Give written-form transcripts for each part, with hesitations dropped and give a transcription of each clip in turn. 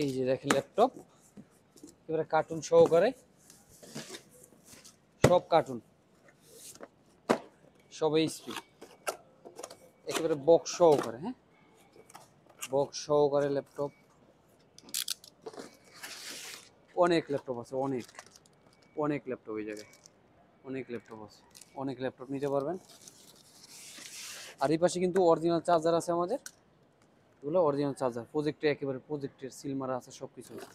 এই যে দেখেন ল্যাপটপ এবারে কার্টুন সহকারে, সব কার্টুন, সব এইচপি, একেবারে বক্স সহকারে। হ্যাঁ, বক্স সহকারে ল্যাপটপ, অনেক ল্যাপটপ আছে, অনেক অনেক ল্যাপটপ এই জায়গায়, অনেক ল্যাপটপ আছে, অনেক ল্যাপটপ নিতে পারবেন। আর এই পাশে কিন্তু অরিজিনাল চার্জার আছে আমাদের, এগুলো অরিজিনাল চার্জার, প্রজেক্টে একেবারে প্রজেক্টের সিল মারা আছে, সব কিছু আছে,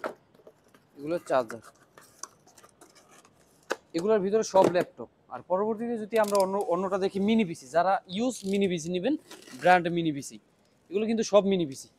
এগুলো চার্জার। এগুলোর ভিতরে সব ল্যাপটপ। আর পরবর্তীতে যদি আমরা অন্যটা দেখি মিনি পিসি, যারা ইউজ মিনি পিসি নেবেন, ব্র্যান্ড মিনি পিসি, এগুলো কিন্তু সব মিনি পিসি।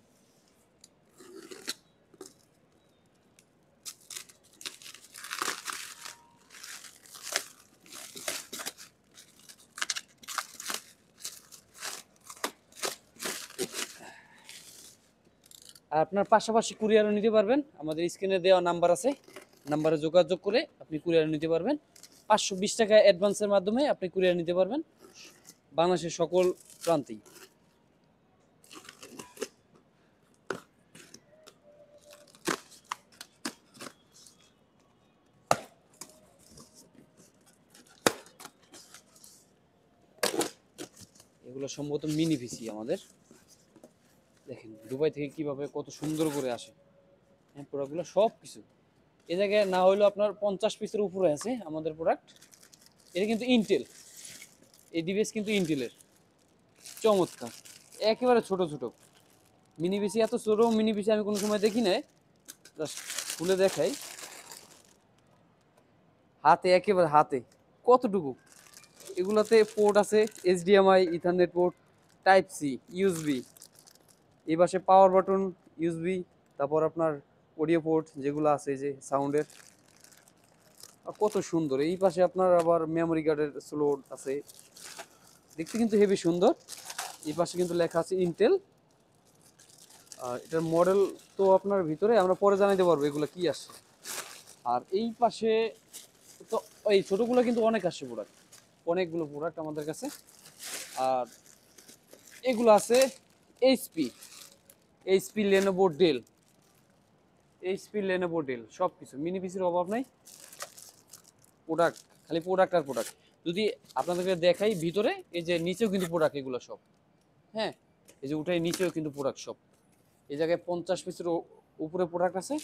আর আপনার পাশাপাশি কুরিয়ারও নিতে পারবেন, আমাদের স্ক্রিনে দেওয়া নাম্বার আছে, নাম্বারে যোগাযোগ করে আপনি কুরিয়ার নিতে পারবেন। 520 টাকা অ্যাডভান্সের মাধ্যমে আপনি কুরিয়ার নিতে পারবেন বাংলাদেশের সকল প্রান্তেই। এগুলো সম্ভবত মিনি পিসি আমাদের, দেখেন দুবাই থেকে কিভাবে কত সুন্দর করে আসে। হ্যাঁ, প্রোডাক্টগুলো সব কিছু এ জায়গায় না হলেও আপনার 50 পিসের উপরে আছে আমাদের প্রোডাক্ট। এটা কিন্তু ইন্টেল, এই ডিভাইস কিন্তু ইন্টেলের, চমৎকার, একেবারে ছোট ছোট মিনি পিসি। এত ছোট মিনি পিসি আমি কোনো সময় দেখি নাই, জাস্ট খুলে দেখাই, হাতে একেবারে হাতে কতটুকু। এগুলাতে পোর্ট আছে HDMI, ethernet port, type C, USB, এই পাশে পাওয়ার বাটন, ইউএসবি, তারপর আপনার অডিও পোর্ট যেগুলো আছে যে সাউন্ডের, কত সুন্দর। এই পাশে আপনার আবার মেমোরি কার্ডের স্লট আছে, দেখতে কিন্তু হেভি সুন্দর। এই পাশে কিন্তু লেখা আছে ইন্টেল। আর এটার মডেল তো আপনার ভিতরে আমরা পরে জানাইতে পারবো এগুলো কি আসছে। আর এই পাশে তো এই ছোটোগুলো কিন্তু অনেক আসছে প্রোডাক্ট, অনেকগুলো প্রোডাক্ট আমাদের কাছে। আর এগুলো আছে HP, HP, Lenovo, Dell, HP, Lenovo, Dell, সব কিছু, মিনি পিসির অভাব নাই। প্রোডাক্ট, খালি প্রোডাক্ট আর প্রোডাক্ট। যদি আপনাদেরকে দেখাই ভিতরে, এই যে নিচেও কিন্তু প্রোডাক্ট এগুলো সব। হ্যাঁ, এই যে উঠাই নিচেও কিন্তু প্রোডাক্ট সব। এই জায়গায় 50 পিসের উপরে প্রোডাক্ট আছে।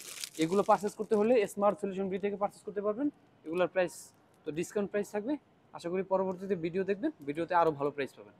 এগুলো পারচেস করতে হলে স্মার্ট সলিউশন বি থেকে পারচেস করতে পারবেন। এগুলোর প্রাইস তো ডিসকাউন্ট প্রাইস থাকবে। আশা করি পরবর্তীতে ভিডিও দেখবেন, ভিডিওতে আরও ভালো প্রাইস পাবেন।